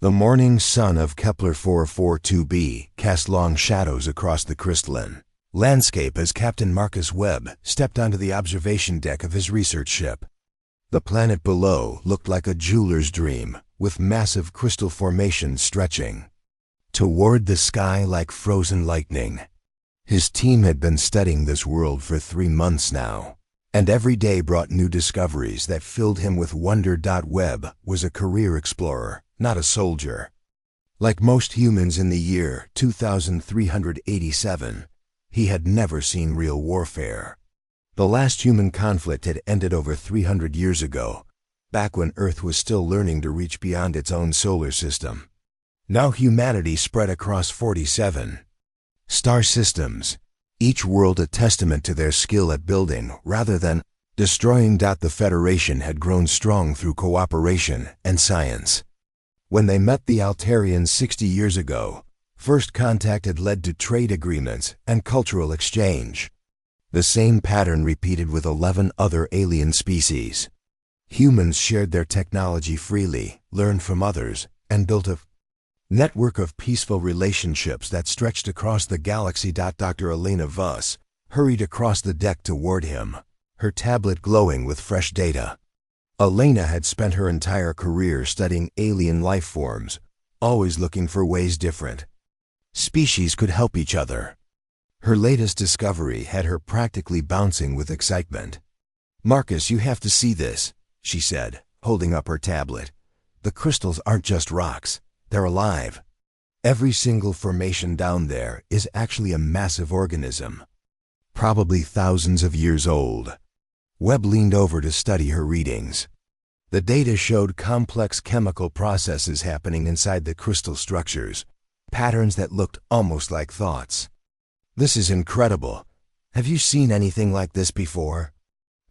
The morning sun of Kepler 442b cast long shadows across the crystalline landscape as Captain Marcus Webb stepped onto the observation deck of his research ship. The planet below looked like a jeweler's dream, with massive crystal formations stretching toward the sky like frozen lightning. His team had been studying this world for 3 months now, and every day brought new discoveries that filled him with wonder. Webb was a career explorer, not a soldier. Like most humans in the year 2387, he had never seen real warfare. The last human conflict had ended over 300 years ago, back when Earth was still learning to reach beyond its own solar system. Now humanity spread across 47 star systems, each world a testament to their skill at building rather than destroying. The Federation had grown strong through cooperation and science. When they met the Altarians 60 years ago, first contact had led to trade agreements and cultural exchange. The same pattern repeated with 11 other alien species. Humans shared their technology freely, learned from others, and built a network of peaceful relationships that stretched across the galaxy. Dr. Elena Voss hurried across the deck toward him, her tablet glowing with fresh data. Elena had spent her entire career studying alien life forms, always looking for ways different species could help each other. Her latest discovery had her practically bouncing with excitement. "Marcus, you have to see this," she said, holding up her tablet. "The crystals aren't just rocks, they're alive. Every single formation down there is actually a massive organism, probably thousands of years old." Webb leaned over to study her readings. The data showed complex chemical processes happening inside the crystal structures, patterns that looked almost like thoughts. "This is incredible. Have you seen anything like this before?"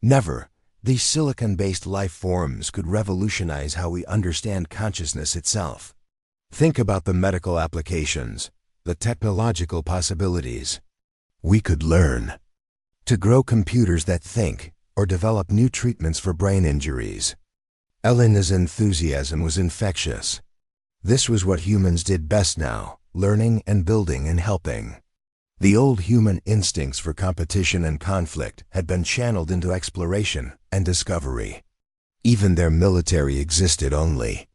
"Never. These silicon-based life forms could revolutionize how we understand consciousness itself. Think about the medical applications, the technological possibilities. We could learn to grow computers that think or develop new treatments for brain injuries." Elena's enthusiasm was infectious. This was what humans did best now, learning and building and helping. The old human instincts for competition and conflict had been channeled into exploration and discovery. Even their military existed only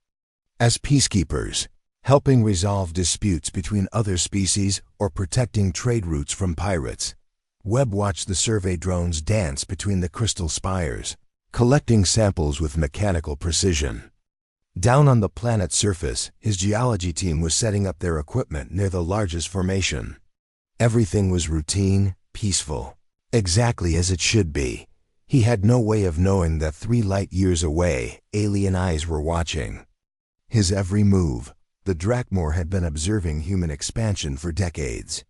as peacekeepers, helping resolve disputes between other species or protecting trade routes from pirates. Webb watched the survey drones dance between the crystal spires, collecting samples with mechanical precision. Down on the planet's surface, his geology team was setting up their equipment near the largest formation. Everything was routine, peaceful, exactly as it should be. He had no way of knowing that 3 light years away, alien eyes were watching his every move. The Drakmor had been observing human expansion for decades.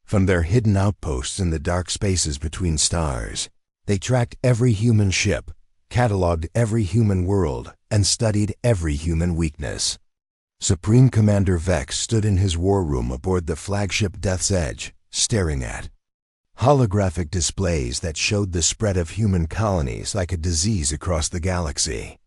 From their hidden outposts in the dark spaces between stars, they tracked every human ship, cataloged every human world, and studied every human weakness. Supreme Commander Vex stood in his war room aboard the flagship Death's Edge, staring at holographic displays that showed the spread of human colonies like a disease across the galaxy.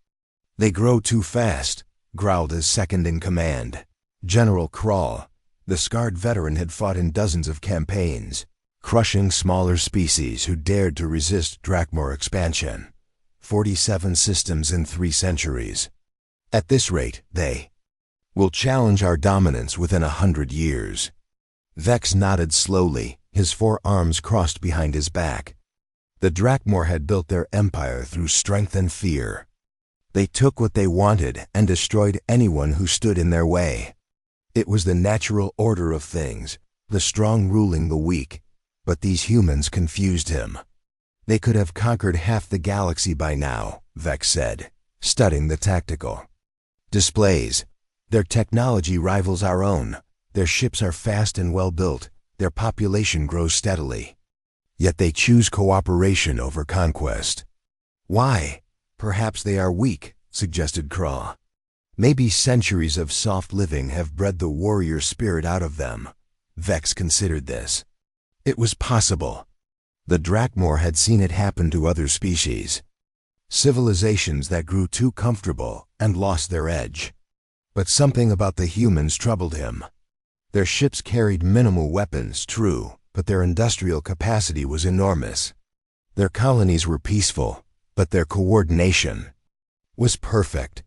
"They grow too fast," growled his second in command, General Krall. The scarred veteran had fought in dozens of campaigns, crushing smaller species who dared to resist Drakmor expansion. 47 systems in 3 centuries. "At this rate, they will challenge our dominance within 100 years. Vex nodded slowly, his forearms crossed behind his back. The Drakmor had built their empire through strength and fear. They took what they wanted and destroyed anyone who stood in their way. It was the natural order of things, the strong ruling the weak, but these humans confused him. "They could have conquered half the galaxy by now," Vex said, studying the tactical displays. "Their technology rivals our own. Their ships are fast and well built. Their population grows steadily. Yet they choose cooperation over conquest." "Why?" "Perhaps they are weak," suggested Krall. "Maybe centuries of soft living have bred the warrior spirit out of them." Vex considered this. It was possible. The Drakmor had seen it happen to other species. Civilizations that grew too comfortable and lost their edge. But something about the humans troubled him. Their ships carried minimal weapons, true, but their industrial capacity was enormous. Their colonies were peaceful, but their coordination was perfect.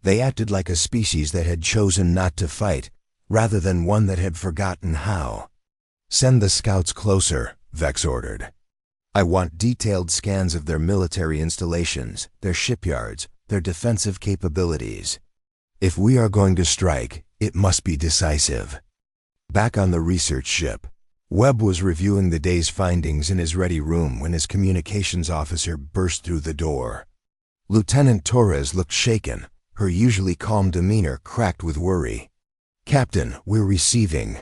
They acted like a species that had chosen not to fight, rather than one that had forgotten how. "Send the scouts closer," Vex ordered. "I want detailed scans of their military installations, their shipyards, their defensive capabilities. If we are going to strike, it must be decisive." Back on the research ship, Webb was reviewing the day's findings in his ready room when his communications officer burst through the door. Lieutenant Torres looked shaken, her usually calm demeanor cracked with worry. "Captain, we're receiving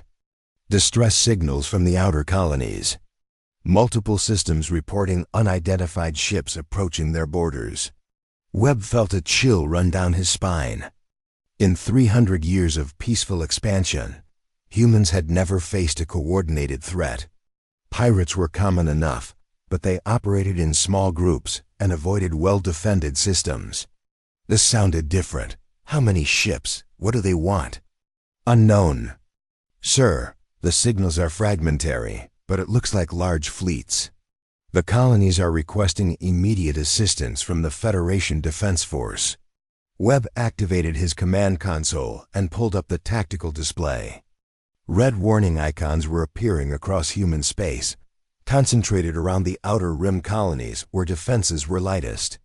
distress signals from the outer colonies. Multiple systems reporting unidentified ships approaching their borders." Webb felt a chill run down his spine. In 300 years of peaceful expansion, humans had never faced a coordinated threat. Pirates were common enough, but they operated in small groups and avoided well-defended systems. This sounded different. How many ships? What do they want? "Unknown. Sir, the signals are fragmentary, but it looks like large fleets. The colonies are requesting immediate assistance from the Federation Defense Force." Webb activated his command console and pulled up the tactical display. Red warning icons were appearing across human space, concentrated around the outer rim colonies where defenses were lightest.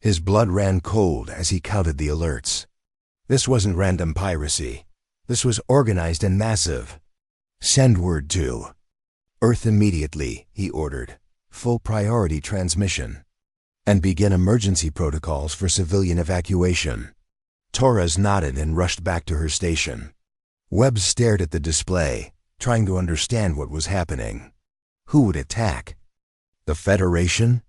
His blood ran cold as he counted the alerts. This wasn't random piracy. This was organized and massive. "Send word to Earth immediately," he ordered. "Full priority transmission. And begin emergency protocols for civilian evacuation." Torres nodded and rushed back to her station. Webb stared at the display, trying to understand what was happening. Who would attack? The Federation?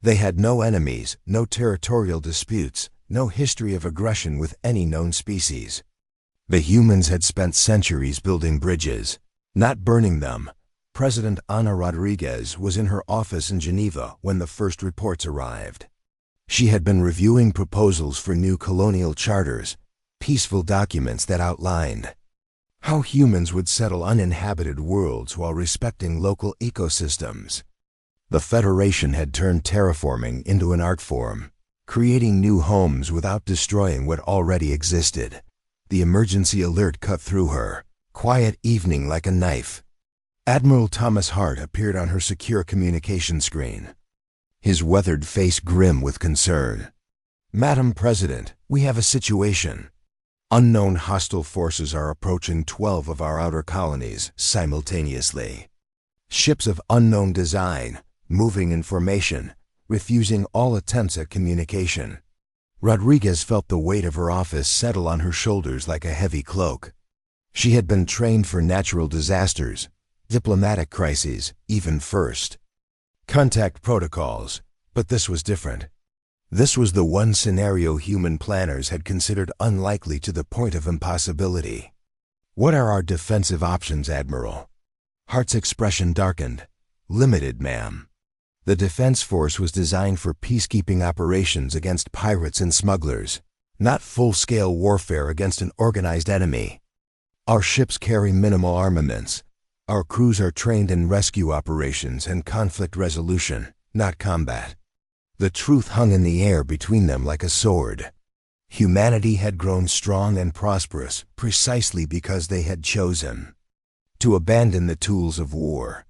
They had no enemies, no territorial disputes, no history of aggression with any known species. The humans had spent centuries building bridges, not burning them. President Ana Rodriguez was in her office in Geneva when the first reports arrived. She had been reviewing proposals for new colonial charters, peaceful documents that outlined how humans would settle uninhabited worlds while respecting local ecosystems. The Federation had turned terraforming into an art form, creating new homes without destroying what already existed. The emergency alert cut through her, quiet evening like a knife. Admiral Thomas Hart appeared on her secure communication screen, his weathered face grim with concern. "Madam President, we have a situation. Unknown hostile forces are approaching 12 of our outer colonies simultaneously. Ships of unknown design, moving in formation, refusing all attempts at communication." Rodriguez felt the weight of her office settle on her shoulders like a heavy cloak. She had been trained for natural disasters, diplomatic crises, even first contact protocols, but this was different. This was the one scenario human planners had considered unlikely to the point of impossibility. "What are our defensive options, Admiral?" Hart's expression darkened. "Limited, ma'am. The Defense Force was designed for peacekeeping operations against pirates and smugglers, not full-scale warfare against an organized enemy. Our ships carry minimal armaments. Our crews are trained in rescue operations and conflict resolution, not combat." The truth hung in the air between them like a sword. Humanity had grown strong and prosperous precisely because they had chosen to abandon the tools of war.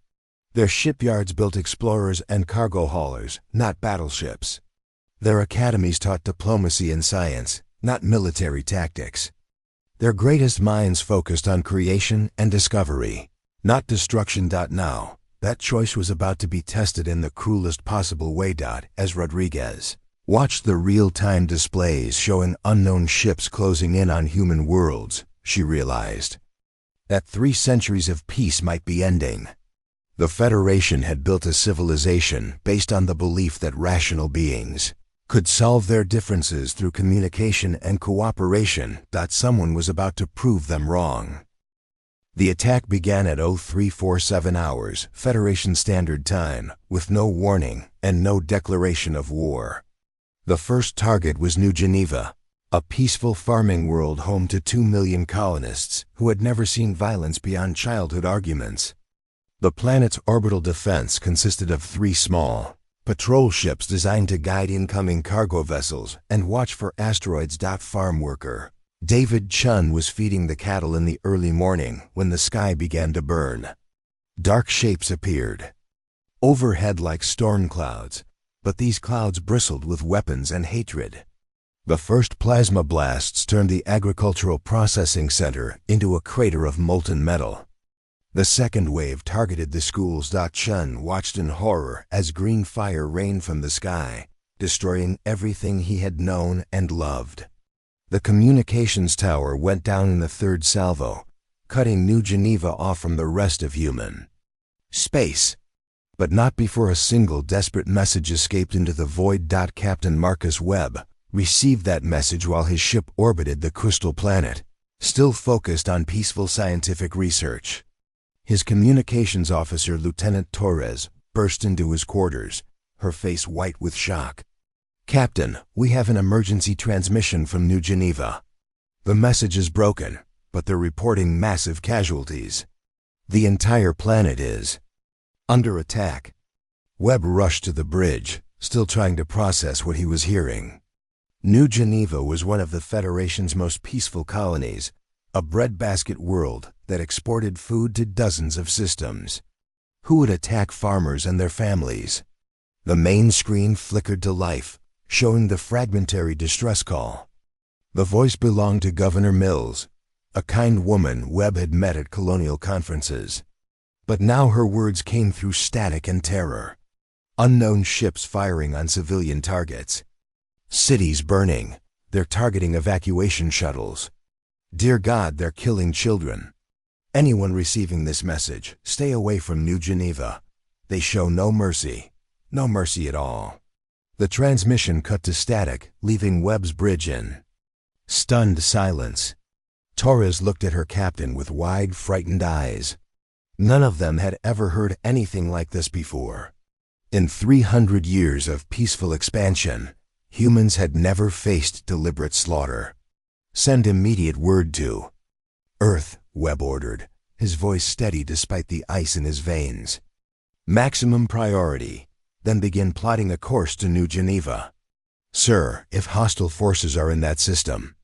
Their shipyards built explorers and cargo haulers, not battleships. Their academies taught diplomacy and science, not military tactics. Their greatest minds focused on creation and discovery, not destruction. Now, that choice was about to be tested in the cruelest possible way. As Rodriguez watched the real-time displays showing unknown ships closing in on human worlds, she realized that 3 centuries of peace might be ending. The Federation had built a civilization based on the belief that rational beings could solve their differences through communication and cooperation. Someone was about to prove them wrong. The attack began at 0347 hours, Federation Standard Time, with no warning and no declaration of war. The first target was New Geneva, A peaceful farming world home to 2 million colonists who had never seen violence beyond childhood arguments. The planet's orbital defense consisted of 3 small patrol ships designed to guide incoming cargo vessels and watch for asteroids. Farm worker David Chun was feeding the cattle in the early morning when the sky began to burn. Dark shapes appeared overhead like storm clouds, but these clouds bristled with weapons and hatred. The first plasma blasts turned the agricultural processing center into a crater of molten metal. The second wave targeted the schools. Chun watched in horror as green fire rained from the sky, destroying everything he had known and loved. The communications tower went down in the third salvo, cutting New Geneva off from the rest of human space. But not before a single desperate message escaped into the void. Captain Marcus Webb received that message while his ship orbited the crystal planet, still focused on peaceful scientific research. His communications officer, Lieutenant Torres, burst into his quarters, her face white with shock. "Captain, we have an emergency transmission from New Geneva. The message is broken, but they're reporting massive casualties. The entire planet is under attack." Webb rushed to the bridge, still trying to process what he was hearing. New Geneva was one of the Federation's most peaceful colonies, a breadbasket world that exported food to dozens of systems. Who would attack farmers and their families? The main screen flickered to life, showing the fragmentary distress call. The voice belonged to Governor Mills, a kind woman Webb had met at colonial conferences. But now her words came through static and terror. Unknown ships firing on civilian targets. Cities burning. They're targeting evacuation shuttles. Dear God, they're killing children. Anyone receiving this message, stay away from New Geneva. They show no mercy at all. The transmission cut to static, leaving Webb's bridge in stunned silence. Torres looked at her captain with wide, frightened eyes. None of them had ever heard anything like this before. In 300 years of peaceful expansion, humans had never faced deliberate slaughter. "Send immediate word to Earth," Webb ordered, his voice steady despite the ice in his veins. "Maximum priority, then begin plotting a course to New Geneva. Sir, if hostile forces are in that system,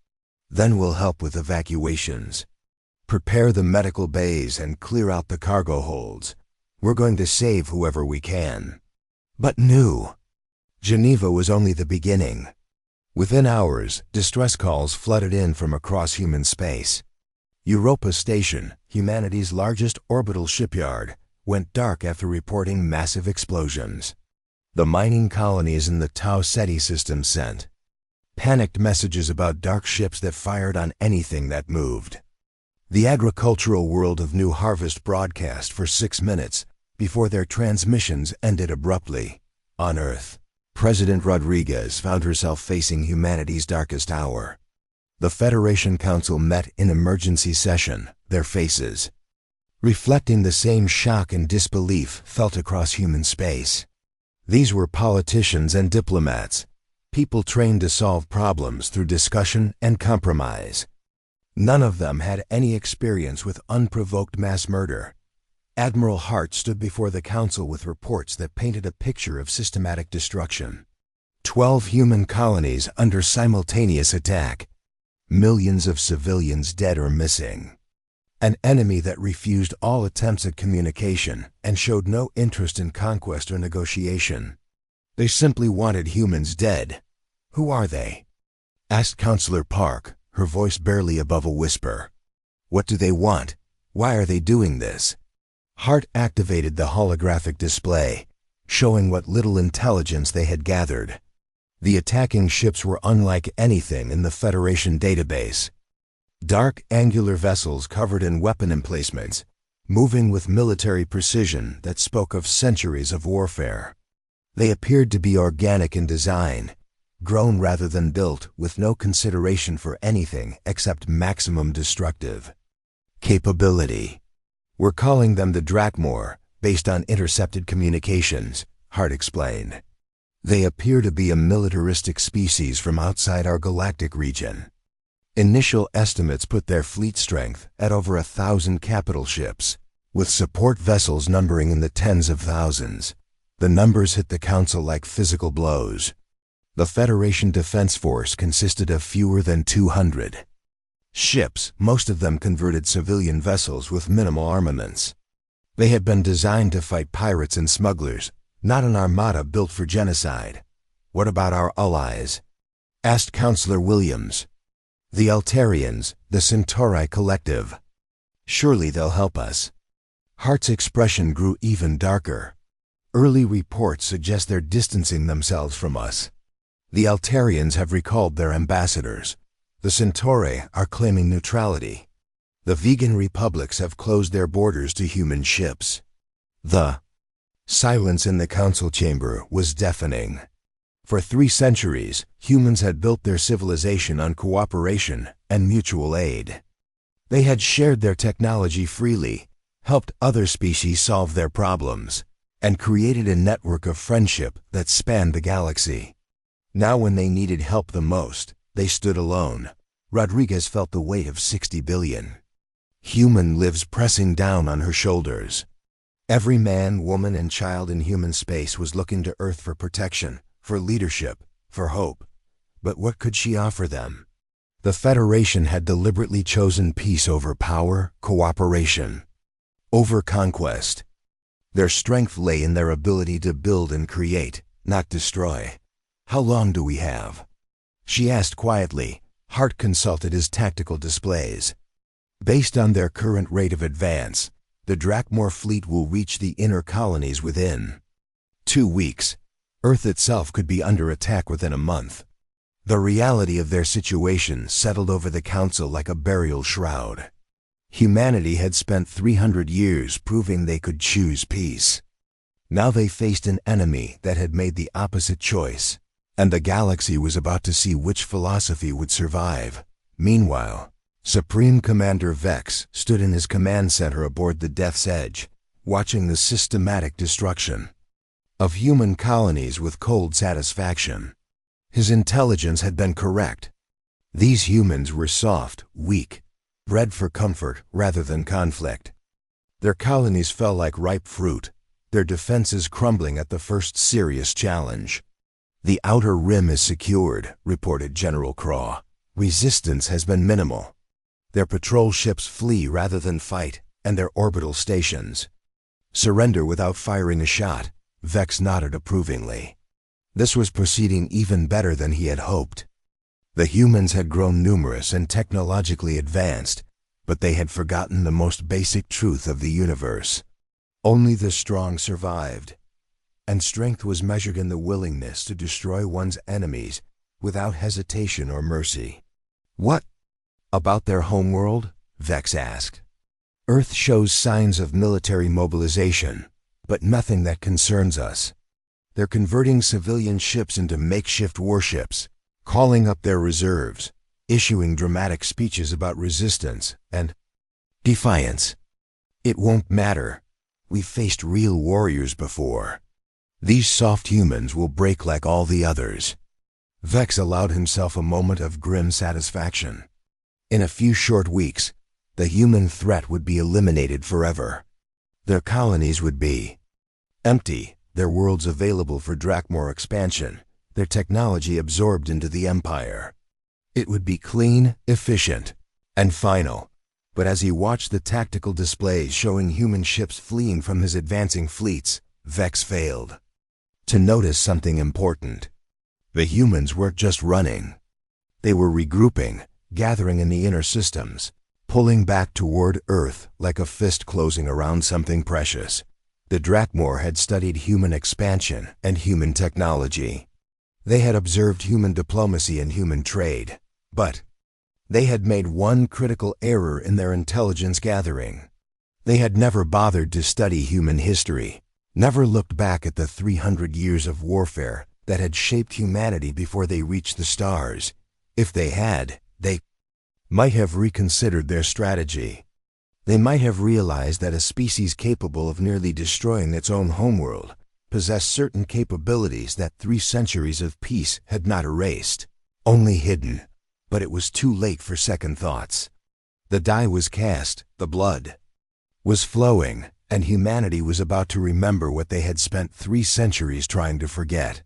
then we'll help with evacuations. Prepare the medical bays and clear out the cargo holds. We're going to save whoever we can." But New Geneva was only the beginning. Within hours, distress calls flooded in from across human space. Europa Station, humanity's largest orbital shipyard, went dark after reporting massive explosions. The mining colonies in the Tau Ceti system sent panicked messages about dark ships that fired on anything that moved. The agricultural world of New Harvest broadcast for 6 minutes before their transmissions ended abruptly. On Earth, President Rodriguez found herself facing humanity's darkest hour. The Federation Council met in emergency session, their faces reflecting the same shock and disbelief felt across human space. These were politicians and diplomats, people trained to solve problems through discussion and compromise. None of them had any experience with unprovoked mass murder. Admiral Hart stood before the council with reports that painted a picture of systematic destruction. 12 human colonies under simultaneous attack. Millions of civilians dead or missing. An enemy that refused all attempts at communication and showed no interest in conquest or negotiation. They simply wanted humans dead. "Who are they?" asked Counselor Park, her voice barely above a whisper. "What do they want? Why are they doing this?" Hart activated the holographic display, showing what little intelligence they had gathered. The attacking ships were unlike anything in the Federation database. Dark, angular vessels covered in weapon emplacements, moving with military precision that spoke of centuries of warfare. They appeared to be organic in design, grown rather than built, with no consideration for anything except maximum destructive capability. "We're calling them the Drakmor, based on intercepted communications," Hart explained. They appear to be a militaristic species from outside our galactic region. Initial estimates put their fleet strength at over 1,000 capital ships, with support vessels numbering in the tens of thousands. The numbers hit the Council like physical blows. The Federation Defense Force consisted of fewer than 200 ships, most of them converted civilian vessels with minimal armaments. They had been designed to fight pirates and smugglers, not an armada built for genocide. "What about our allies?" asked Counselor Williams. "The Altarians, the Centauri Collective. Surely they'll help us." Hart's expression grew even darker. "Early reports suggest they're distancing themselves from us. The Altarians have recalled their ambassadors. The Centauri are claiming neutrality. The vegan republics have closed their borders to human ships." The silence in the council chamber was deafening. For 3 centuries, humans had built their civilization on cooperation and mutual aid. They had shared their technology freely, helped other species solve their problems, and created a network of friendship that spanned the galaxy. Now when they needed help the most, they stood alone. Rodriguez felt the weight of 60 billion human lives pressing down on her shoulders. Every man, woman, and child in human space was looking to Earth for protection, for leadership, for hope. But what could she offer them? The Federation had deliberately chosen peace over power, cooperation, over conquest. Their strength lay in their ability to build and create, not destroy. "How long do we have?" she asked quietly. Hart consulted his tactical displays. "Based on their current rate of advance, the Drakmor fleet will reach the inner colonies within 2 weeks. Earth itself could be under attack within a month." The reality of their situation settled over the Council like a burial shroud. Humanity had spent 300 years proving they could choose peace. Now they faced an enemy that had made the opposite choice, and the galaxy was about to see which philosophy would survive. Meanwhile, Supreme Commander Vex stood in his command center aboard the Death's Edge, watching the systematic destruction of human colonies with cold satisfaction. His intelligence had been correct. These humans were soft, weak, bred for comfort rather than conflict. Their colonies fell like ripe fruit, their defenses crumbling at the first serious challenge. "The outer rim is secured," reported General Craw. "Resistance has been minimal. Their patrol ships flee rather than fight, and their orbital stations surrender without firing a shot." Vex nodded approvingly. This was proceeding even better than he had hoped. The humans had grown numerous and technologically advanced, but they had forgotten the most basic truth of the universe. Only the strong survived, and strength was measured in the willingness to destroy one's enemies without hesitation or mercy. "What about their homeworld?" Vex asked. "Earth shows signs of military mobilization, but nothing that concerns us. They're converting civilian ships into makeshift warships, calling up their reserves, issuing dramatic speeches about resistance and defiance. It won't matter. We've faced real warriors before. These soft humans will break like all the others." Vex allowed himself a moment of grim satisfaction. In a few short weeks, the human threat would be eliminated forever. Their colonies would be empty, their worlds available for Drakmor expansion, their technology absorbed into the Empire. It would be clean, efficient, and final. But as he watched the tactical displays showing human ships fleeing from his advancing fleets, Vex failed to notice something important. The humans weren't just running. They were regrouping, gathering in the inner systems, pulling back toward Earth like a fist closing around something precious. The Drakmor had studied human expansion and human technology. They had observed human diplomacy and human trade, but they had made one critical error in their intelligence gathering. They had never bothered to study human history, never looked back at the 300 years of warfare that had shaped humanity before they reached the stars. If they had, they might have reconsidered their strategy. They might have realized that a species capable of nearly destroying its own homeworld possessed certain capabilities that 3 centuries of peace had not erased, only hidden. But it was too late for second thoughts. The die was cast, the blood was flowing, and humanity was about to remember what they had spent 3 centuries trying to forget.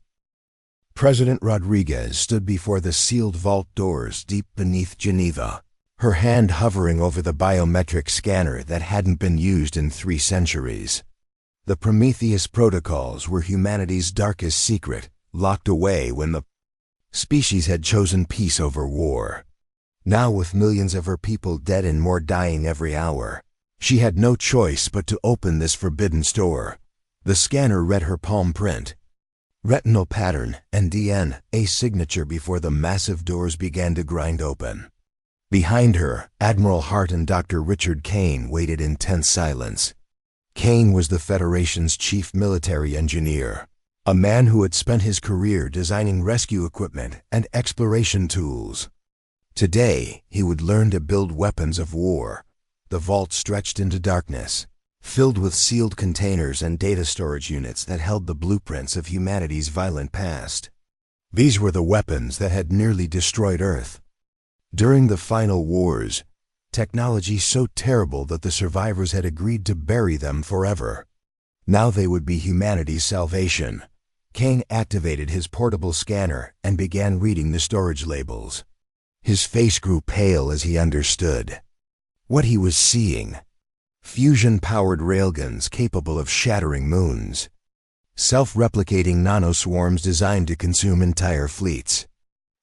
President Rodriguez stood before the sealed vault doors deep beneath Geneva, her hand hovering over the biometric scanner that hadn't been used in 3 centuries. The Prometheus protocols were humanity's darkest secret, locked away when the species had chosen peace over war. Now, with millions of her people dead and more dying every hour, she had no choice but to open this forbidden store. The scanner read her palm print, retinal pattern, and DNA signature before the massive doors began to grind open. Behind her, Admiral Hart and Dr. Richard Kane waited in tense silence. Kane was the Federation's chief military engineer, a man who had spent his career designing rescue equipment and exploration tools. Today, he would learn to build weapons of war. The vault stretched into darkness, filled with sealed containers and data storage units that held the blueprints of humanity's violent past. These were the weapons that had nearly destroyed Earth. During the final wars, technology so terrible that the survivors had agreed to bury them forever. Now they would be humanity's salvation. Kane activated his portable scanner and began reading the storage labels. His face grew pale as he understood what he was seeing. Fusion-powered railguns capable of shattering moons. Self-replicating nanoswarms designed to consume entire fleets.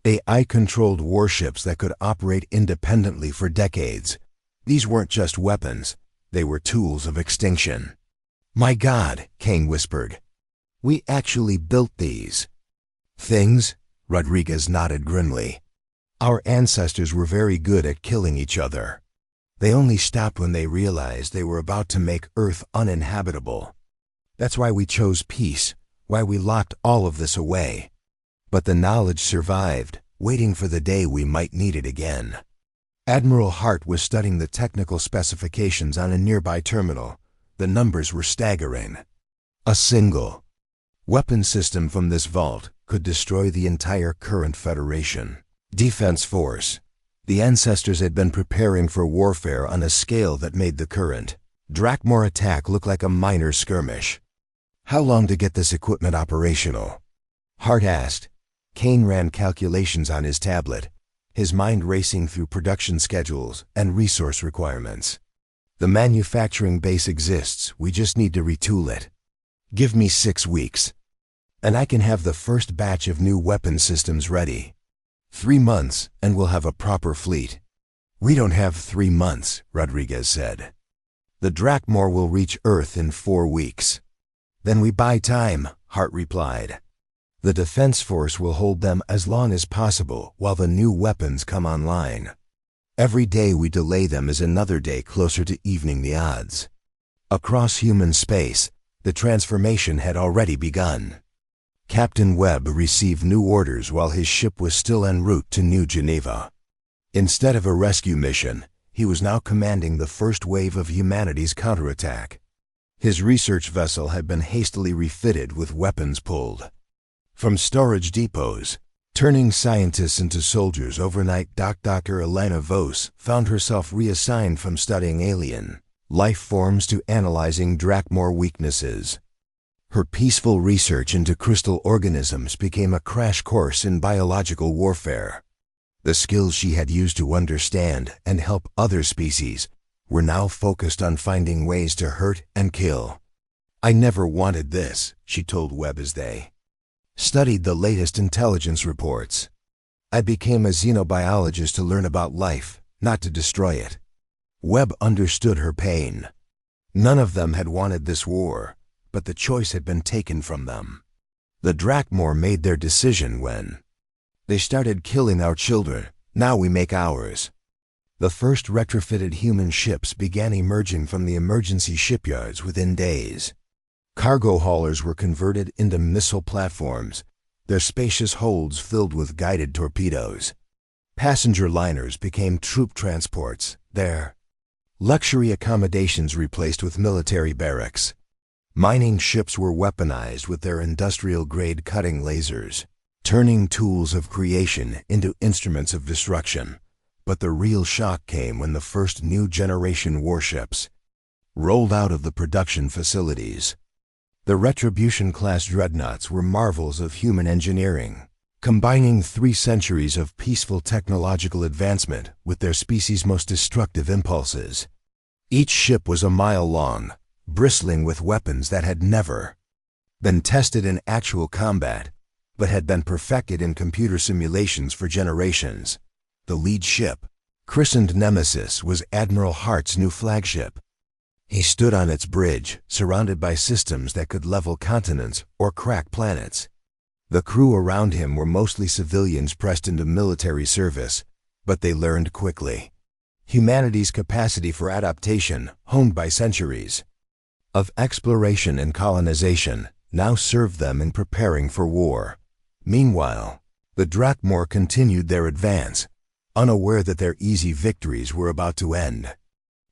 AI-controlled warships that could operate independently for decades. These weren't just weapons, they were tools of extinction. "My God," Kane whispered. "We actually built these things?" Rodriguez nodded grimly. "Our ancestors were very good at killing each other. They only stopped when they realized they were about to make Earth uninhabitable. That's why we chose peace, why we locked all of this away. But the knowledge survived, waiting for the day we might need it again." Admiral Hart was studying the technical specifications on a nearby terminal. The numbers were staggering. A single weapon system from this vault could destroy the entire current Federation defense force. The ancestors had been preparing for warfare on a scale that made the current Drakmor attack look like a minor skirmish. "How long to get this equipment operational?" Hart asked. Kane ran calculations on his tablet, his mind racing through production schedules and resource requirements. "The manufacturing base exists, we just need to retool it. Give me 6 weeks, and I can have the first batch of new weapon systems ready. 3 months, and we'll have a proper fleet." "We don't have 3 months," Rodriguez said. "The Drakmor will reach Earth in 4 weeks. "Then we buy time," Hart replied. "The defense force will hold them as long as possible while the new weapons come online. Every day we delay them is another day closer to evening the odds." Across human space, the transformation had already begun. Captain Webb received new orders while his ship was still en route to New Geneva. Instead of a rescue mission, he was now commanding the first wave of humanity's counterattack. His research vessel had been hastily refitted with weapons pulled from storage depots, turning scientists into soldiers overnight. Dr. Elena Vos found herself reassigned from studying alien life forms to analyzing Drakmor weaknesses. Her peaceful research into crystal organisms became a crash course in biological warfare. The skills she had used to understand and help other species were now focused on finding ways to hurt and kill. "I never wanted this," she told Webb as they studied the latest intelligence reports. "I became a xenobiologist to learn about life, not to destroy it." Webb understood her pain. None of them had wanted this war, but the choice had been taken from them. The Drakmor made their decision when they started killing our children. Now we make ours. The first retrofitted human ships began emerging from the emergency shipyards within days. Cargo haulers were converted into missile platforms, their spacious holds filled with guided torpedoes. Passenger liners became troop transports, their luxury accommodations replaced with military barracks. Mining ships were weaponized with their industrial-grade cutting lasers, turning tools of creation into instruments of destruction. But the real shock came when the first new generation warships rolled out of the production facilities. The Retribution-class dreadnoughts were marvels of human engineering, combining 3 centuries of peaceful technological advancement with their species' most destructive impulses. Each ship was a mile long, bristling with weapons that had never been tested in actual combat, but had been perfected in computer simulations for generations. The lead ship, christened Nemesis, was Admiral Hart's new flagship. He stood on its bridge, surrounded by systems that could level continents or crack planets. The crew around him were mostly civilians pressed into military service, but they learned quickly. Humanity's capacity for adaptation, honed by centuries of exploration and colonization, now served them in preparing for war. Meanwhile, the Drakmor continued their advance, unaware that their easy victories were about to end.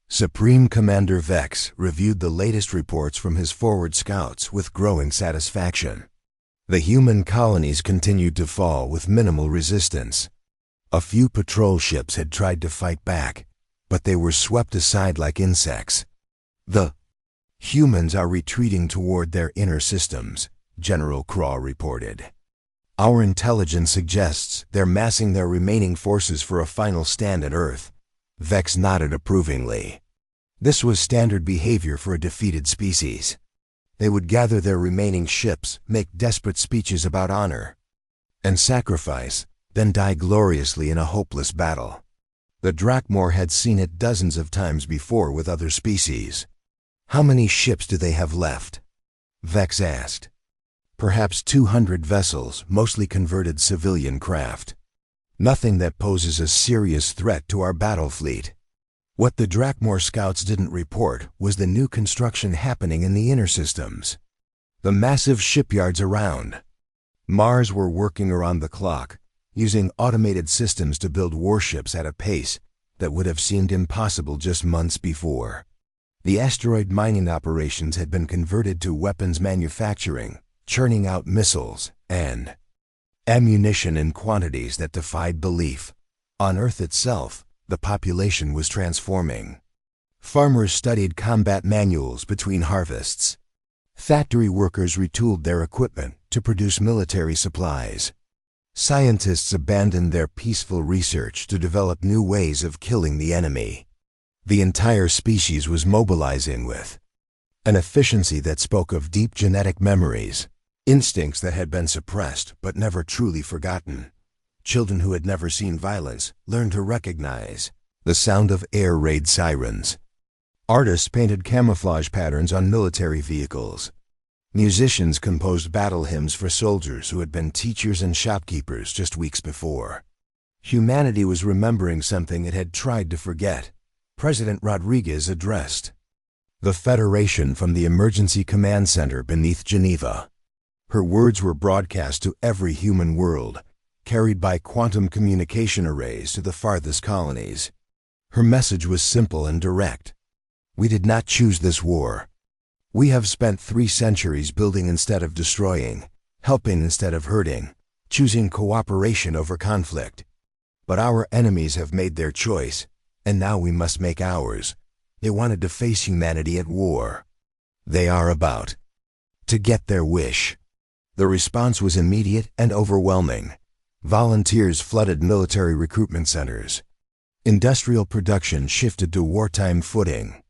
Supreme Commander Vex reviewed the latest reports from his forward scouts with growing satisfaction. The human colonies continued to fall with minimal resistance. A few patrol ships had tried to fight back, but they were swept aside like insects. The humans are retreating toward their inner systems, General Craw reported. Our intelligence suggests they're massing their remaining forces for a final stand at Earth. Vex nodded approvingly. This was standard behavior for a defeated species. They would gather their remaining ships, make desperate speeches about honor and sacrifice, then die gloriously in a hopeless battle. The Drakmor had seen it dozens of times before with other species. How many ships do they have left? Vex asked. Perhaps 200 vessels, mostly converted civilian craft. Nothing that poses a serious threat to our battle fleet. What the Drakmor scouts didn't report was the new construction happening in the inner systems. The massive shipyards around Mars were working around the clock, using automated systems to build warships at a pace that would have seemed impossible just months before. The asteroid mining operations had been converted to weapons manufacturing, churning out missiles and ammunition in quantities that defied belief. On Earth itself, the population was transforming. Farmers studied combat manuals between harvests. Factory workers retooled their equipment to produce military supplies. Scientists abandoned their peaceful research to develop new ways of killing the enemy. The entire species was mobilizing with an efficiency that spoke of deep genetic memories, instincts that had been suppressed but never truly forgotten. Children who had never seen violence learned to recognize the sound of air raid sirens. Artists painted camouflage patterns on military vehicles. Musicians composed battle hymns for soldiers who had been teachers and shopkeepers just weeks before. Humanity was remembering something it had tried to forget. President Rodriguez addressed the Federation from the Emergency Command Center beneath Geneva. Her words were broadcast to every human world, carried by quantum communication arrays to the farthest colonies. Her message was simple and direct. We did not choose this war. We have spent 3 centuries building instead of destroying, helping instead of hurting, choosing cooperation over conflict. But our enemies have made their choice, and now we must make ours. They wanted to face humanity at war. They are about to get their wish. The response was immediate and overwhelming. Volunteers flooded military recruitment centers. Industrial production shifted to wartime footing.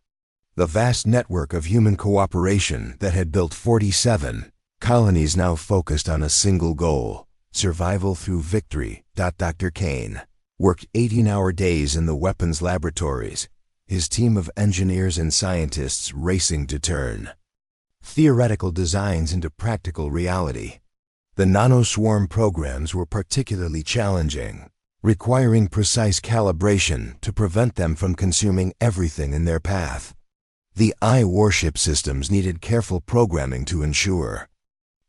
The vast network of human cooperation that had built 47 colonies now focused on a single goal: survival through victory. Dr. Kane worked 18-hour days in the weapons laboratories, his team of engineers and scientists racing to turn theoretical designs into practical reality. The nanoswarm programs were particularly challenging, requiring precise calibration to prevent them from consuming everything in their path. The warship systems needed careful programming to ensure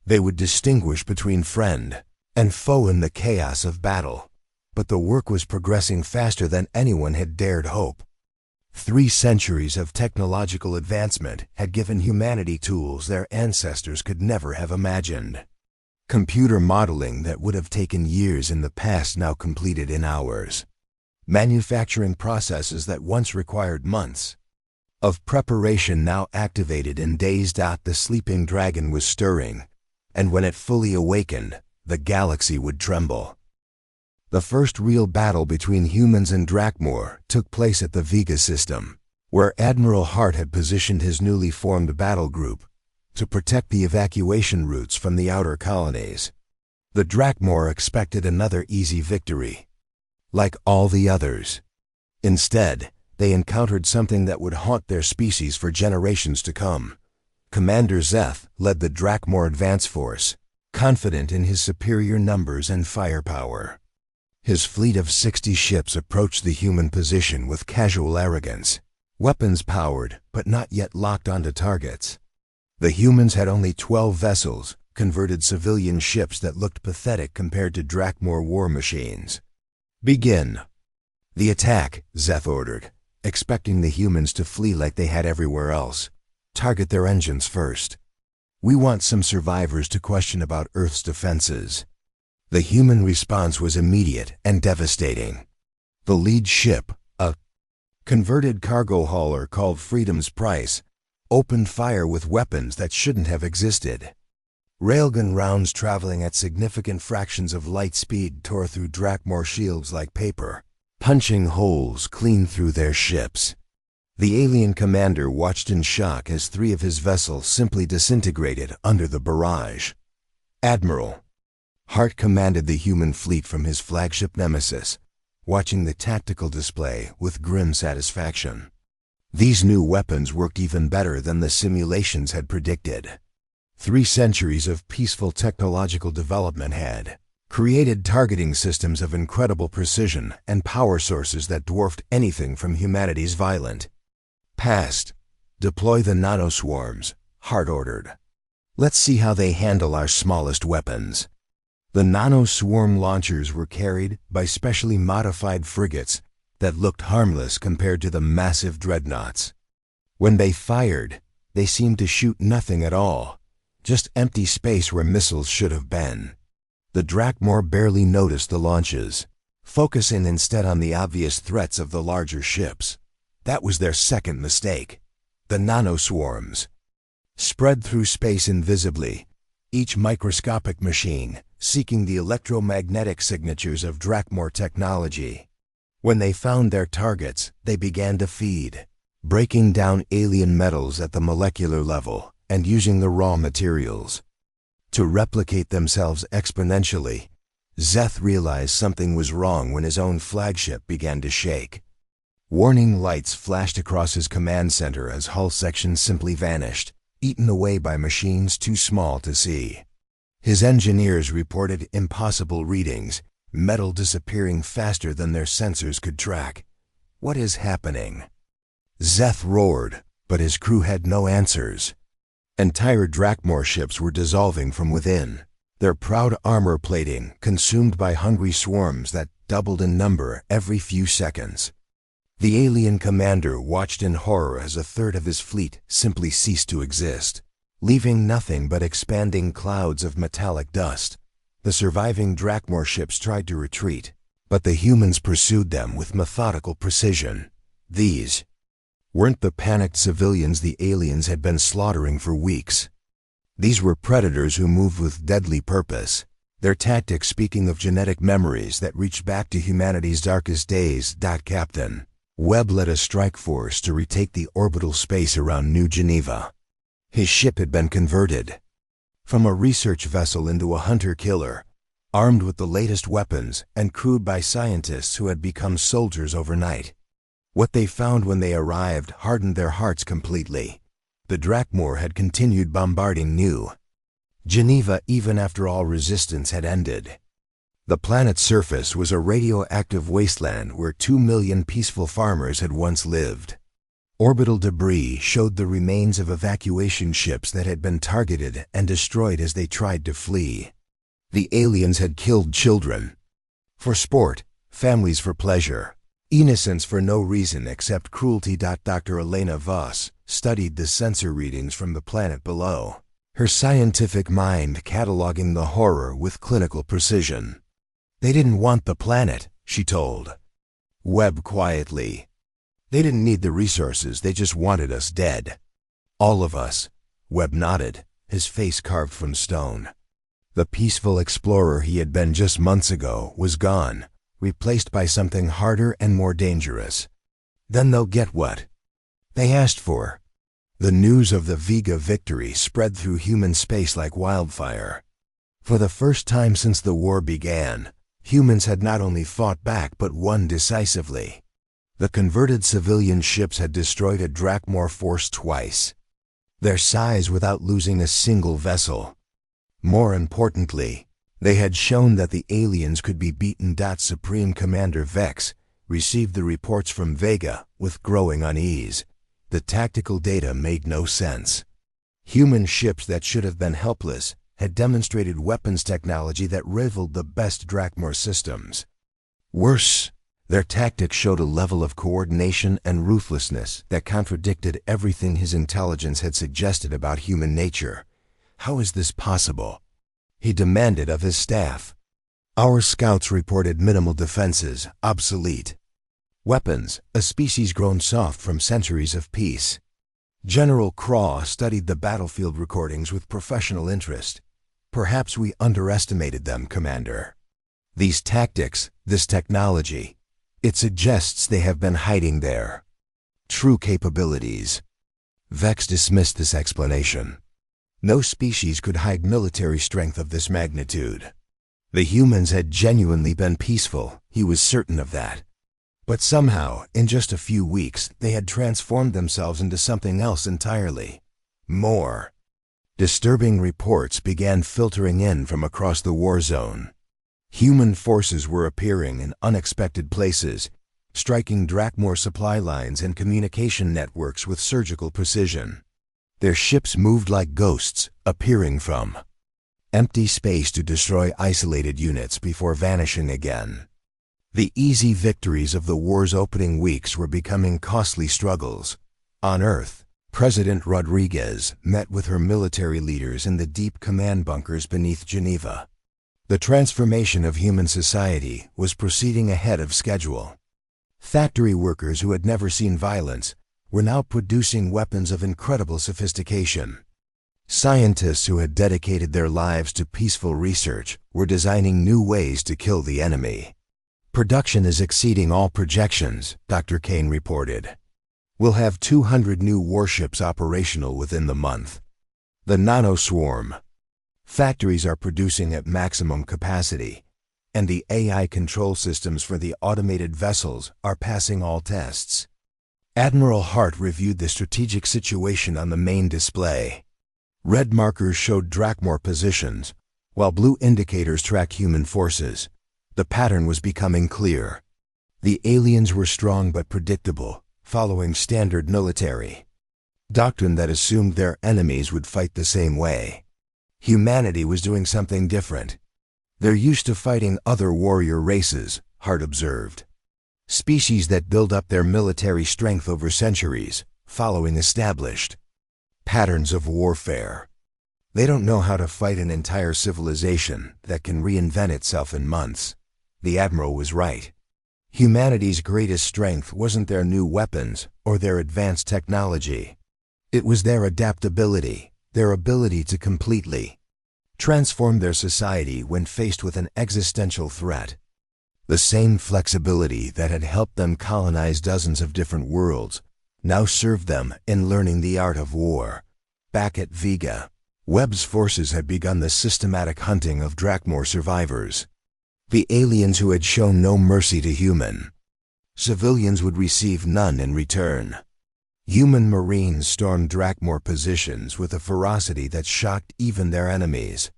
they would distinguish between friend and foe in the chaos of battle. But the work was progressing faster than anyone had dared hope. 3 centuries of technological advancement had given humanity tools their ancestors could never have imagined. Computer modeling that would have taken years in the past now completed in hours. Manufacturing processes that once required months of preparation now activated in days. The sleeping dragon was stirring, and when it fully awakened, the galaxy would tremble. The first real battle between humans and Drakmor took place at the Vega system, where Admiral Hart had positioned his newly formed battle group to protect the evacuation routes from the outer colonies. The Drakmor expected another easy victory, like all the others. Instead, they encountered something that would haunt their species for generations to come. Commander Zeth led the Drakmor advance force, confident in his superior numbers and firepower. His fleet of 60 ships approached the human position with casual arrogance, weapons powered but not yet locked onto targets. The humans had only 12 vessels, converted civilian ships that looked pathetic compared to Drakmor war machines. "Begin." "The attack," Zeth ordered, expecting the humans to flee like they had everywhere else. "Target their engines first. We want some survivors to question about Earth's defenses." The human response was immediate and devastating. The lead ship, a converted cargo hauler called Freedom's Price, opened fire with weapons that shouldn't have existed. Railgun rounds traveling at significant fractions of light speed tore through Drakmor shields like paper, punching holes clean through their ships. The alien commander watched in shock as 3 of his vessels simply disintegrated under the barrage. "Admiral." Hart commanded the human fleet from his flagship Nemesis, watching the tactical display with grim satisfaction. These new weapons worked even better than the simulations had predicted. 3 centuries of peaceful technological development had created targeting systems of incredible precision and power sources that dwarfed anything from humanity's violent past. "Deploy the nanoswarms," Hart ordered. "Let's see how they handle our smallest weapons." The nanoswarm launchers were carried by specially modified frigates that looked harmless compared to the massive dreadnoughts. When they fired, they seemed to shoot nothing at all, just empty space where missiles should have been. The Drakmor barely noticed the launches, focusing instead on the obvious threats of the larger ships. That was their second mistake. The nanoswarms spread through space invisibly, each microscopic machine seeking the electromagnetic signatures of Drakmor technology. When they found their targets, they began to feed, breaking down alien metals at the molecular level and using the raw materials to replicate themselves exponentially. Zeth realized something was wrong when his own flagship began to shake. Warning lights flashed across his command center as hull sections simply vanished, eaten away by machines too small to see. His engineers reported impossible readings, metal disappearing faster than their sensors could track. "What is happening?" Zeth roared, but his crew had no answers. Entire Drakmor ships were dissolving from within, their proud armor plating consumed by hungry swarms that doubled in number every few seconds. The alien commander watched in horror as a third of his fleet simply ceased to exist, leaving nothing but expanding clouds of metallic dust. The surviving Drakmor ships tried to retreat, but the humans pursued them with methodical precision. These weren't the panicked civilians the aliens had been slaughtering for weeks. These were predators who moved with deadly purpose, their tactics speaking of genetic memories that reached back to humanity's darkest days. Captain Webb led a strike force to retake the orbital space around New Geneva. His ship had been converted from a research vessel into a hunter-killer, armed with the latest weapons and crewed by scientists who had become soldiers overnight. What they found when they arrived hardened their hearts completely. The Drakmor had continued bombarding New Geneva even after all resistance had ended. The planet's surface was a radioactive wasteland where 2 million peaceful farmers had once lived. Orbital debris showed the remains of evacuation ships that had been targeted and destroyed as they tried to flee. The aliens had killed children for sport, families for pleasure, Innocence for no reason except cruelty. Dr. Elena Voss studied the sensor readings from the planet below, her scientific mind cataloging the horror with clinical precision. They didn't want the planet, she told Webb quietly. They didn't need the resources, they just wanted us dead. All of us. Webb nodded, his face carved from stone. The peaceful explorer he had been just months ago was gone, replaced by something harder and more dangerous. Then they'll get what they asked for. The news of the Vega victory spread through human space like wildfire. For the first time since the war began, humans had not only fought back but won decisively. The converted civilian ships had destroyed a Drakmor force twice, their size without losing a single vessel. More importantly, they had shown that the aliens could be beaten. Supreme Commander Vex received the reports from Vega with growing unease. The tactical data made no sense. Human ships that should have been helpless had demonstrated weapons technology that rivaled the best Drakmor systems. Worse, their tactics showed a level of coordination and ruthlessness that contradicted everything his intelligence had suggested about human nature. How is this possible? He demanded of his staff. Our scouts reported minimal defenses, obsolete. Weapons, a species grown soft from centuries of peace. General Craw studied the battlefield recordings with professional interest. Perhaps we underestimated them, Commander. These tactics, this technology, it suggests they have been hiding there. True capabilities. Vex dismissed this explanation. No species could hide military strength of this magnitude. The humans had genuinely been peaceful, he was certain of that. But somehow, in just a few weeks, they had transformed themselves into something else entirely. More. Disturbing reports began filtering in from across the war zone. Human forces were appearing in unexpected places, striking Drakmor supply lines and communication networks with surgical precision. Their ships moved like ghosts, appearing from empty space to destroy isolated units before vanishing again. The easy victories of the war's opening weeks were becoming costly struggles. On Earth, President Rodriguez met with her military leaders in the deep command bunkers beneath Geneva. The transformation of human society was proceeding ahead of schedule. Factory workers who had never seen violence were now producing weapons of incredible sophistication. Scientists who had dedicated their lives to peaceful research were designing new ways to kill the enemy. Production is exceeding all projections, Dr. Kane reported. We'll have 200 new warships operational within the month. The nanoswarm. Factories are producing at maximum capacity, and the AI control systems for the automated vessels are passing all tests. Admiral Hart reviewed the strategic situation on the main display. Red markers showed Drakmor positions, while blue indicators tracked human forces. The pattern was becoming clear. The aliens were strong but predictable, following standard military doctrine that assumed their enemies would fight the same way. Humanity was doing something different. They're used to fighting other warrior races, Hart observed. Species that build up their military strength over centuries, following established patterns of warfare. They don't know how to fight an entire civilization that can reinvent itself in months. The Admiral was right. Humanity's greatest strength wasn't their new weapons or their advanced technology. It was their adaptability, their ability to completely transform their society when faced with an existential threat. The same flexibility that had helped them colonize dozens of different worlds now served them in learning the art of war. Back at Vega, Webb's forces had begun the systematic hunting of Drakmor survivors. The aliens who had shown no mercy to human civilians would receive none in return. Human Marines stormed Drakmor positions with a ferocity that shocked even their enemies.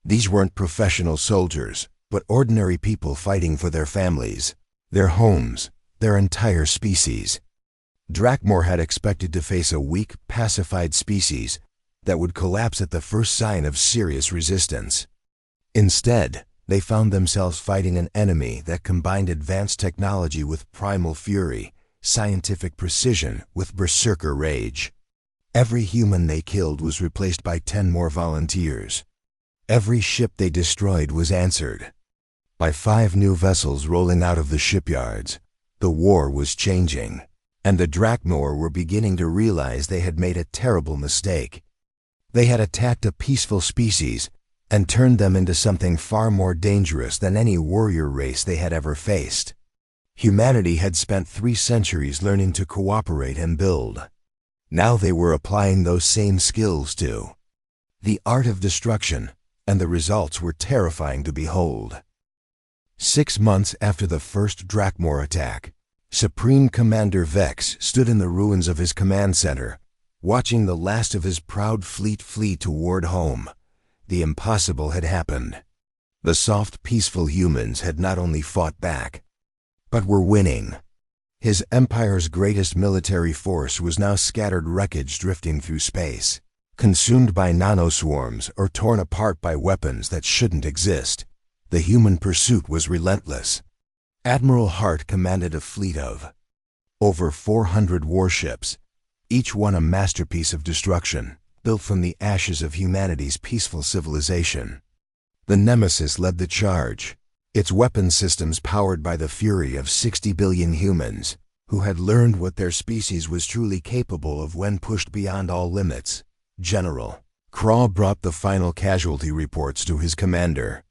These weren't professional soldiers, but ordinary people fighting for their families, their homes, their entire species. Drakmor had expected to face a weak, pacified species that would collapse at the first sign of serious resistance. Instead, They found themselves fighting an enemy that combined advanced technology with primal fury, scientific precision with berserker rage. Every human they killed was replaced by 10 more volunteers. Every ship they destroyed was answered by 5 new vessels rolling out of the shipyards. The war was changing, and the Drakmor were beginning to realize they had made a terrible mistake. They had attacked a peaceful species and turned them into something far more dangerous than any warrior race they had ever faced. Humanity had spent 3 centuries learning to cooperate and build. Now they were applying those same skills to the art of destruction, and the results were terrifying to behold. 6 months after the first Drakmor attack, Supreme Commander Vex stood in the ruins of his command center, watching the last of his proud fleet flee toward home. The impossible had happened. The soft, peaceful humans had not only fought back, but were winning. His empire's greatest military force was now scattered wreckage drifting through space, consumed by nanoswarms or torn apart by weapons that shouldn't exist. The human pursuit was relentless. Admiral Hart commanded a fleet of over 400 warships, each one a masterpiece of destruction, built from the ashes of humanity's peaceful civilization. The Nemesis led the charge, its weapon systems powered by the fury of 60 billion humans, who had learned what their species was truly capable of when pushed beyond all limits. General Craw brought the final casualty reports to his commander,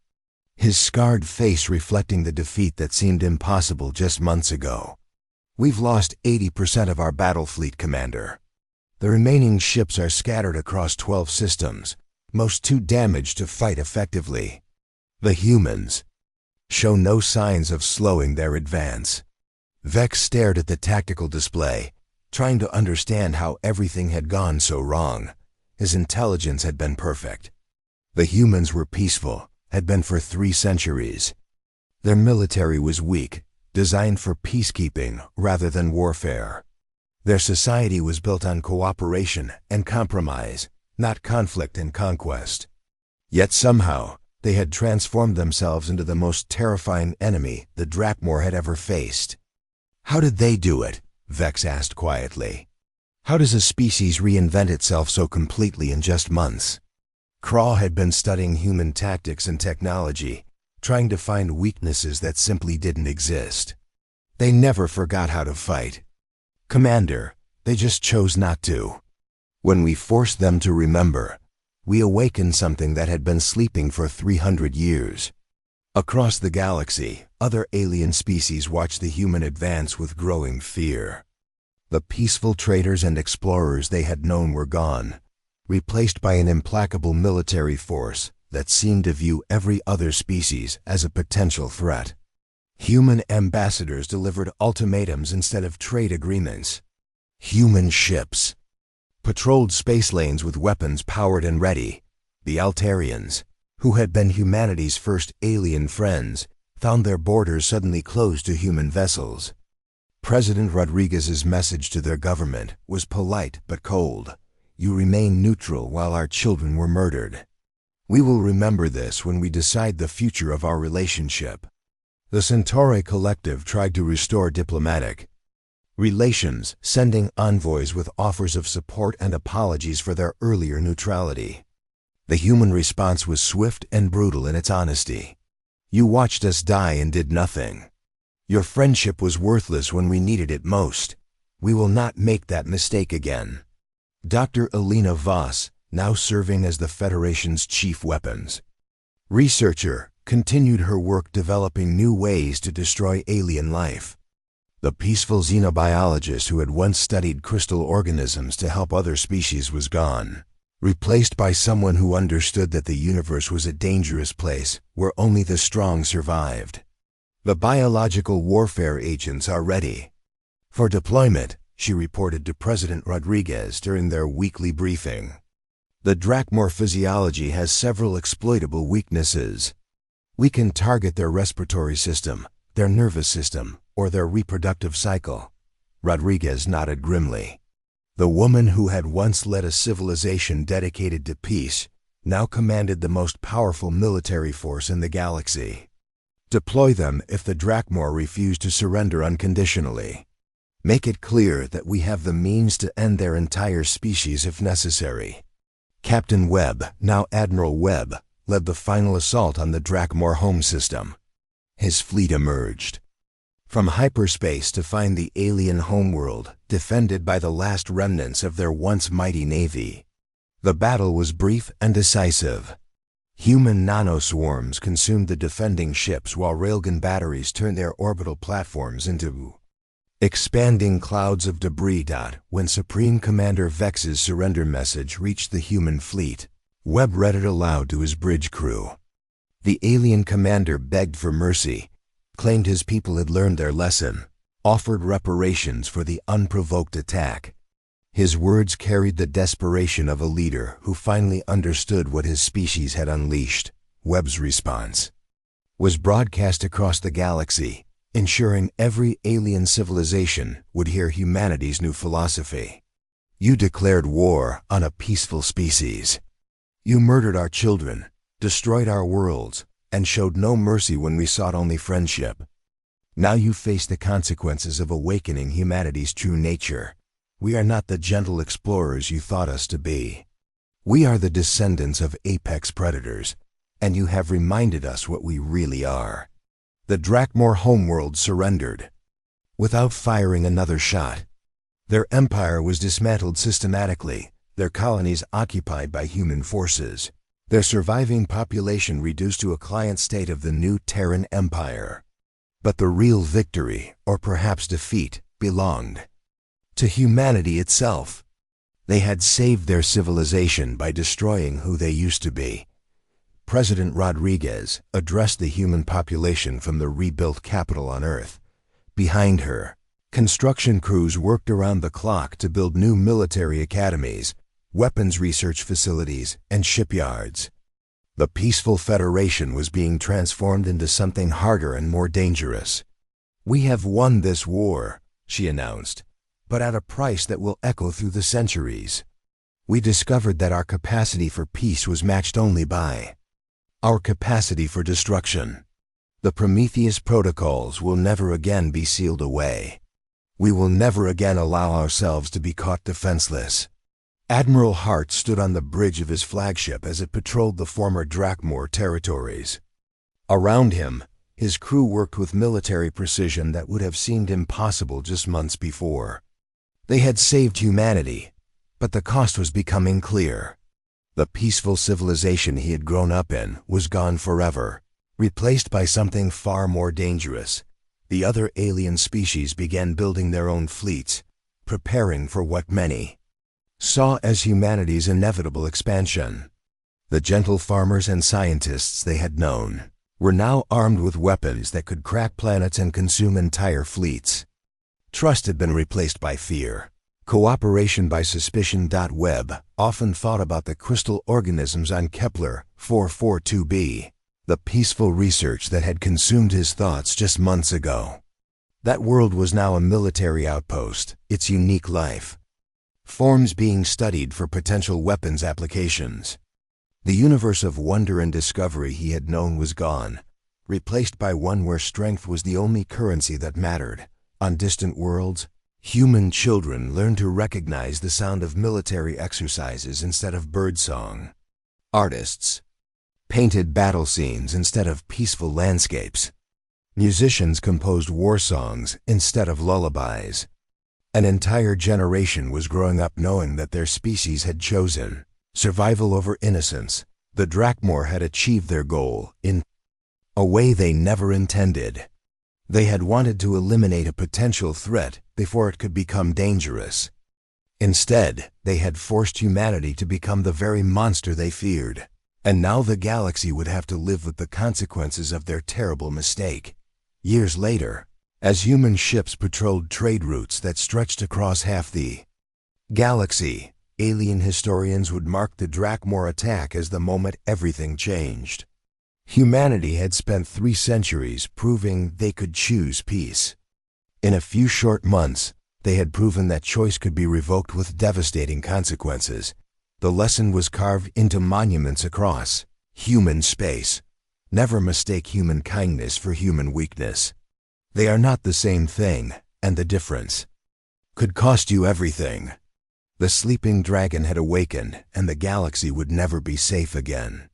his scarred face reflecting the defeat that seemed impossible just months ago. "We've lost 80% of our battle fleet, Commander. The remaining ships are scattered across 12 systems, most too damaged to fight effectively. The humans show no signs of slowing their advance." Vex stared at the tactical display, trying to understand how everything had gone so wrong. His intelligence had been perfect. The humans were peaceful, had been for 3 centuries. Their military was weak, designed for peacekeeping rather than warfare. Their society was built on cooperation and compromise, not conflict and conquest. Yet somehow, they had transformed themselves into the most terrifying enemy the Drakmor had ever faced. "How did they do it?" Vex asked quietly. "How does a species reinvent itself so completely in just months?" Craw had been studying human tactics and technology, trying to find weaknesses that simply didn't exist. "They never forgot how to fight, Commander. They just chose not to. When we forced them to remember, we awakened something that had been sleeping for 300 years. Across the galaxy, other alien species watched the human advance with growing fear. The peaceful traders and explorers they had known were gone, replaced by an implacable military force that seemed to view every other species as a potential threat. Human ambassadors delivered ultimatums instead of trade agreements. Human ships patrolled space lanes with weapons powered and ready. The Altarians, who had been humanity's first alien friends, found their borders suddenly closed to human vessels. President Rodriguez's message to their government was polite but cold. "You remain neutral while our children were murdered. We will remember this when we decide the future of our relationship." The Centauri Collective tried to restore diplomatic relations, sending envoys with offers of support and apologies for their earlier neutrality. The human response was swift and brutal in its honesty. "You watched us die and did nothing. Your friendship was worthless when we needed it most. We will not make that mistake again." Dr. Alina Voss, now serving as the Federation's chief weapons researcher, continued her work developing new ways to destroy alien life. The peaceful xenobiologist who had once studied crystal organisms to help other species was gone, replaced by someone who understood that the universe was a dangerous place where only the strong survived. "The biological warfare agents are ready for deployment," she reported to President Rodriguez during their weekly briefing. "The Drakmor physiology has several exploitable weaknesses. We can target their respiratory system, their nervous system, or their reproductive cycle." Rodriguez nodded grimly. The woman who had once led a civilization dedicated to peace now commanded the most powerful military force in the galaxy. Deploy them if the Drakmor refuse to surrender unconditionally. Make it clear that we have the means to end their entire species if necessary. Captain Webb, now Admiral Webb, led the final assault on the Drakmor home system. His fleet emerged from hyperspace to find the alien homeworld defended by the last remnants of their once mighty navy. The battle was brief and decisive. Human nanoswarms consumed the defending ships while railgun batteries turned their orbital platforms into expanding clouds of debris. When Supreme Commander Vex's surrender message reached the human fleet, Webb read it aloud to his bridge crew. The alien commander begged for mercy, claimed his people had learned their lesson, offered reparations for the unprovoked attack. His words carried the desperation of a leader who finally understood what his species had unleashed. Webb's response was broadcast across the galaxy, ensuring every alien civilization would hear humanity's new philosophy. You declared war on a peaceful species. You murdered our children, destroyed our worlds, and showed no mercy when we sought only friendship. Now you face the consequences of awakening humanity's true nature. We are not the gentle explorers you thought us to be. We are the descendants of apex predators, and you have reminded us what we really are. The Drakmor homeworld surrendered without firing another shot. Their empire was dismantled systematically, their colonies occupied by human forces, their surviving population reduced to a client state of the new Terran Empire. But the real victory, or perhaps defeat, belonged to humanity itself. They had saved their civilization by destroying who they used to be. President Rodriguez addressed the human population from the rebuilt capital on Earth. Behind her, construction crews worked around the clock to build new military academies, weapons research facilities, and shipyards. The peaceful Federation was being transformed into something harder and more dangerous. We have won this war, she announced, but at a price that will echo through the centuries. We discovered that our capacity for peace was matched only by our capacity for destruction. The Prometheus protocols will never again be sealed away. We will never again allow ourselves to be caught defenseless. Admiral Hart stood on the bridge of his flagship as it patrolled the former Drakmor territories. Around him, his crew worked with military precision that would have seemed impossible just months before. They had saved humanity, but the cost was becoming clear. The peaceful civilization he had grown up in was gone forever, replaced by something far more dangerous. The other alien species began building their own fleets, preparing for what many saw as humanity's inevitable expansion. The gentle farmers and scientists they had known were now armed with weapons that could crack planets and consume entire fleets. Trust had been replaced by fear, cooperation by suspicion. Webb often thought about the crystal organisms on Kepler 442b, the peaceful research that had consumed his thoughts just months ago. That world was now a military outpost, its unique life forms being studied for potential weapons applications. The universe of wonder and discovery he had known was gone, replaced by one where strength was the only currency that mattered. On distant worlds, human children learned to recognize the sound of military exercises instead of birdsong. Artists painted battle scenes instead of peaceful landscapes. Musicians composed war songs instead of lullabies. An entire generation was growing up knowing that their species had chosen survival over innocence. The Drakmor had achieved their goal in a way they never intended. They had wanted to eliminate a potential threat before it could become dangerous. Instead, they had forced humanity to become the very monster they feared. And now the galaxy would have to live with the consequences of their terrible mistake. Years later, as human ships patrolled trade routes that stretched across half the galaxy, alien historians would mark the Drakmor attack as the moment everything changed. Humanity had spent 3 centuries proving they could choose peace. In a few short months, they had proven that choice could be revoked with devastating consequences. The lesson was carved into monuments across human space. Never mistake human kindness for human weakness. They are not the same thing, and the difference could cost you everything. The sleeping dragon had awakened, and the galaxy would never be safe again.